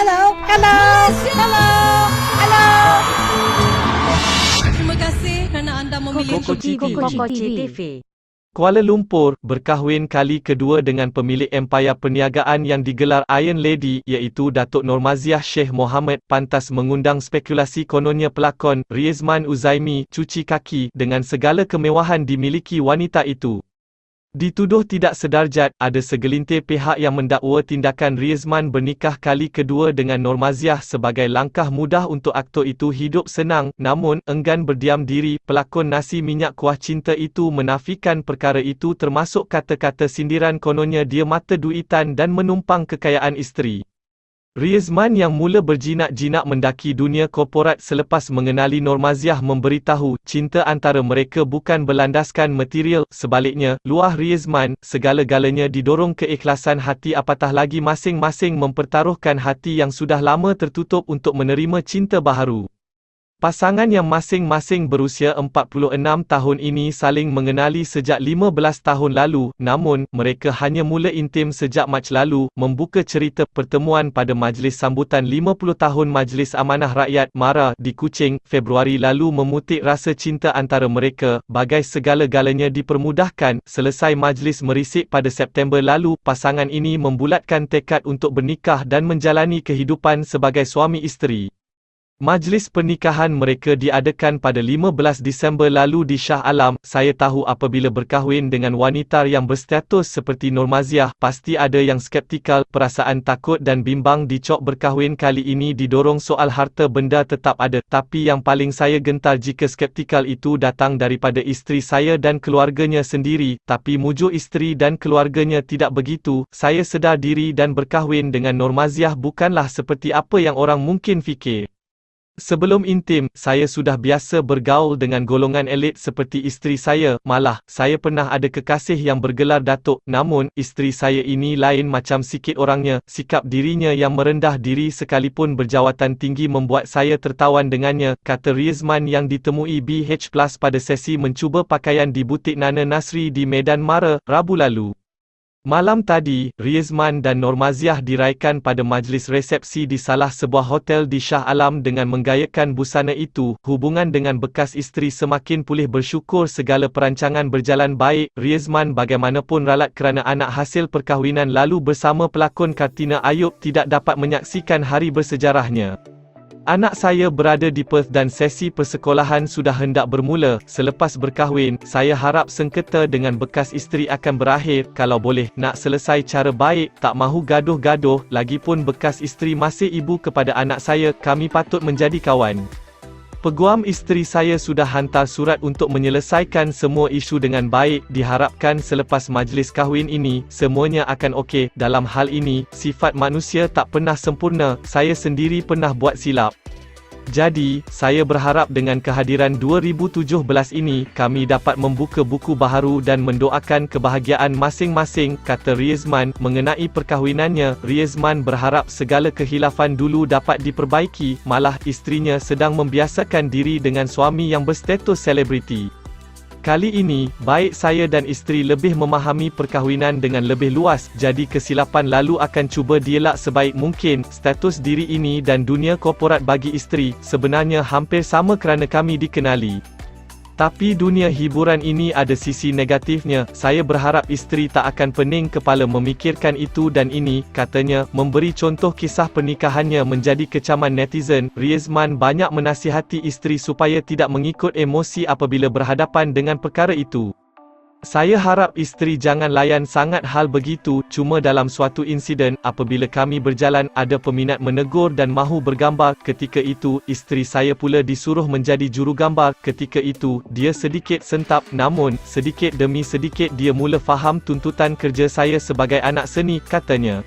Hello. Hello. Hello. Hello. Terima kasih kerana anda memilih Koko TV. Kuala Lumpur berkahwin kali kedua dengan pemilik empayar perniagaan yang digelar Iron Lady iaitu Datuk Normaziah Sheikh Mohammed. Pantas mengundang spekulasi kononnya pelakon Riezman Uzaimi cuci kaki dengan segala kemewahan dimiliki wanita itu. Dituduh tidak sedarjat, ada segelintir pihak yang mendakwa tindakan Riezman bernikah kali kedua dengan Normaziah sebagai langkah mudah untuk aktor itu hidup senang, namun, enggan berdiam diri. Pelakon nasi minyak kuah cinta itu menafikan perkara itu termasuk kata-kata sindiran kononnya dia mata duitan dan menumpang kekayaan isteri. Riezman yang mula berjinak-jinak mendaki dunia korporat selepas mengenali Normaziah memberitahu, cinta antara mereka bukan berlandaskan material, sebaliknya, luah Riezman, segala-galanya didorong keikhlasan hati apatah lagi masing-masing mempertaruhkan hati yang sudah lama tertutup untuk menerima cinta baharu. Pasangan yang masing-masing berusia 46 tahun ini saling mengenali sejak 15 tahun lalu, namun, mereka hanya mula intim sejak Mac lalu, membuka cerita pertemuan pada majlis sambutan 50 tahun Majlis Amanah Rakyat MARA di Kuching, Februari lalu memutik rasa cinta antara mereka, bagai segala-galanya dipermudahkan. Selesai majlis merisik pada September lalu, pasangan ini membulatkan tekad untuk bernikah dan menjalani kehidupan sebagai suami isteri. Majlis pernikahan mereka diadakan pada 15 Disember lalu di Shah Alam. Saya tahu apabila berkahwin dengan wanita yang berstatus seperti Normaziah, pasti ada yang skeptikal, perasaan takut dan bimbang dicok berkahwin kali ini didorong soal harta benda tetap ada, tapi yang paling saya gentar jika skeptikal itu datang daripada isteri saya dan keluarganya sendiri, tapi mujuk isteri dan keluarganya tidak begitu. Saya sedar diri dan berkahwin dengan Normaziah bukanlah seperti apa yang orang mungkin fikir. Sebelum intim, saya sudah biasa bergaul dengan golongan elit seperti isteri saya, malah, saya pernah ada kekasih yang bergelar Datuk, namun, isteri saya ini lain macam sikit orangnya, sikap dirinya yang merendah diri sekalipun berjawatan tinggi membuat saya tertawan dengannya, kata Riezman yang ditemui BH Plus pada sesi mencuba pakaian di butik Nana Nasri di Medan Mara, Rabu lalu. Malam tadi, Riezman dan Normaziah diraikan pada majlis resepsi di salah sebuah hotel di Shah Alam dengan menggayakan busana itu. Hubungan dengan bekas isteri semakin pulih bersyukur segala perancangan berjalan baik. Riezman bagaimanapun ralat kerana anak hasil perkahwinan lalu bersama pelakon Kartina Ayub tidak dapat menyaksikan hari bersejarahnya. Anak saya berada di Perth dan sesi persekolahan sudah hendak bermula. Selepas berkahwin, saya harap sengketa dengan bekas isteri akan berakhir. Kalau boleh, nak selesai cara baik, tak mahu gaduh-gaduh. Lagipun bekas isteri masih ibu kepada anak saya, kami patut menjadi kawan. Peguam isteri saya sudah hantar surat untuk menyelesaikan semua isu dengan baik. Diharapkan selepas majlis kahwin ini, semuanya akan okey. Dalam hal ini, sifat manusia tak pernah sempurna. Saya sendiri pernah buat silap. Jadi, saya berharap dengan kehadiran 2017 ini, kami dapat membuka buku baharu dan mendoakan kebahagiaan masing-masing, kata Riezman. Mengenai perkahwinannya, Riezman berharap segala kehilafan dulu dapat diperbaiki, malah isterinya sedang membiasakan diri dengan suami yang berstatus selebriti. Kali ini, baik saya dan isteri lebih memahami perkahwinan dengan lebih luas, jadi kesilapan lalu akan cuba dielak sebaik mungkin. Status diri ini dan dunia korporat bagi isteri, sebenarnya hampir sama kerana kami dikenali. Tapi dunia hiburan ini ada sisi negatifnya. Saya berharap isteri tak akan pening kepala memikirkan itu dan ini, katanya, memberi contoh kisah pernikahannya menjadi kecaman netizen. Riezman banyak menasihati isteri supaya tidak mengikut emosi apabila berhadapan dengan perkara itu. Saya harap isteri jangan layan sangat hal begitu, cuma dalam suatu insiden, apabila kami berjalan, ada peminat menegur dan mahu bergambar. Ketika itu, isteri saya pula disuruh menjadi jurugambar. Ketika itu, dia sedikit sentap, namun, sedikit demi sedikit dia mula faham tuntutan kerja saya sebagai anak seni, katanya.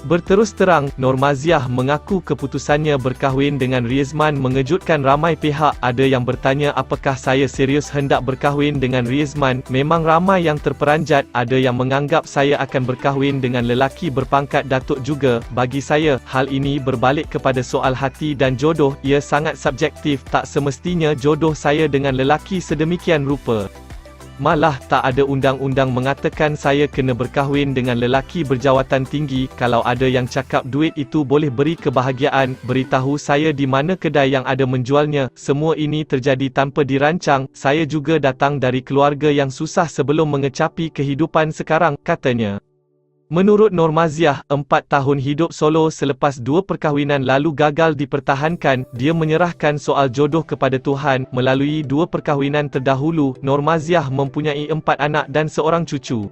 Berterus terang, Normaziah mengaku keputusannya berkahwin dengan Riezman mengejutkan ramai pihak. Ada yang bertanya apakah saya serius hendak berkahwin dengan Riezman. Memang ramai yang terperanjat. Ada yang menganggap saya akan berkahwin dengan lelaki berpangkat datuk juga. Bagi saya, hal ini berbalik kepada soal hati dan jodoh. Ia sangat subjektif. Tak semestinya jodoh saya dengan lelaki sedemikian rupa. Malah, tak ada undang-undang mengatakan saya kena berkahwin dengan lelaki berjawatan tinggi. Kalau ada yang cakap duit itu boleh beri kebahagiaan, beritahu saya di mana kedai yang ada menjualnya. Semua ini terjadi tanpa dirancang. Saya juga datang dari keluarga yang susah sebelum mengecapi kehidupan sekarang, katanya. Menurut Normaziah, 4 tahun hidup solo selepas 2 perkahwinan lalu gagal dipertahankan. Dia menyerahkan soal jodoh kepada Tuhan. Melalui 2 perkahwinan terdahulu, Normaziah mempunyai 4 anak dan seorang cucu.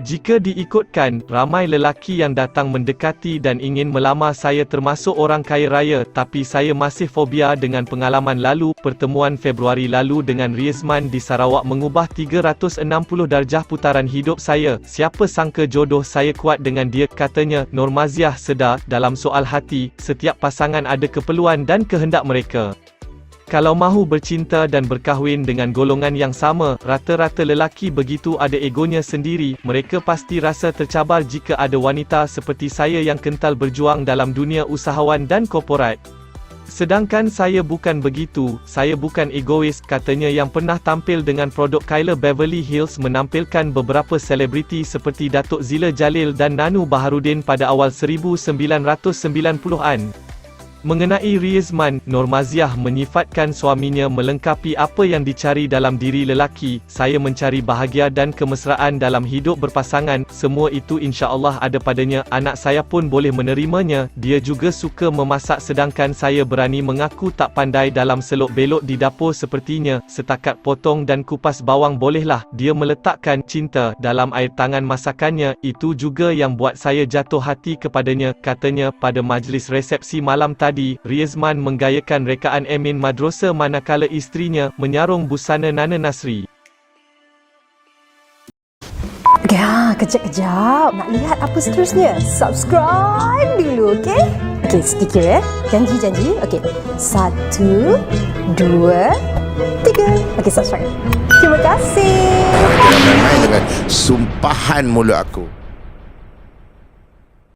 Jika diikutkan, ramai lelaki yang datang mendekati dan ingin melamar saya termasuk orang kaya raya, tapi saya masih fobia dengan pengalaman lalu. Pertemuan Februari lalu dengan Riezman di Sarawak mengubah 360 darjah putaran hidup saya. Siapa sangka jodoh saya kuat dengan dia, katanya. Normaziah sedar, dalam soal hati, setiap pasangan ada keperluan dan kehendak mereka. Kalau mahu bercinta dan berkahwin dengan golongan yang sama, rata-rata lelaki begitu ada egonya sendiri. Mereka pasti rasa tercabar jika ada wanita seperti saya yang kental berjuang dalam dunia usahawan dan korporat. Sedangkan saya bukan begitu, saya bukan egois, katanya. Yang pernah tampil dengan produk Kylie Beverly Hills menampilkan beberapa selebriti seperti Datuk Zila Jalil dan Nanu Baharudin pada awal 1990-an. Mengenai Riezman, Normaziah menyifatkan suaminya melengkapi apa yang dicari dalam diri lelaki. Saya mencari bahagia dan kemesraan dalam hidup berpasangan. Semua itu insya-Allah ada padanya. Anak saya pun boleh menerimanya. Dia juga suka memasak sedangkan saya berani mengaku tak pandai dalam selok-belok di dapur sepertinya. Setakat potong dan kupas bawang bolehlah. Dia meletakkan cinta dalam air tangan masakannya. Itu juga yang buat saya jatuh hati kepadanya, katanya. Pada majlis resepsi malam tadi, Riezman menggayakan rekaan Emin Madrosa manakala isterinya menyarung busana Nana Nasri. Ya, kejap-kejap. Nak lihat apa seterusnya? Subscribe dulu, okey? Okey, sedikit ya. Janji. Okey. 1, 2, 3. Okey, subscribe. Terima kasih. Jangan main-main dengan sumpahan mulut aku.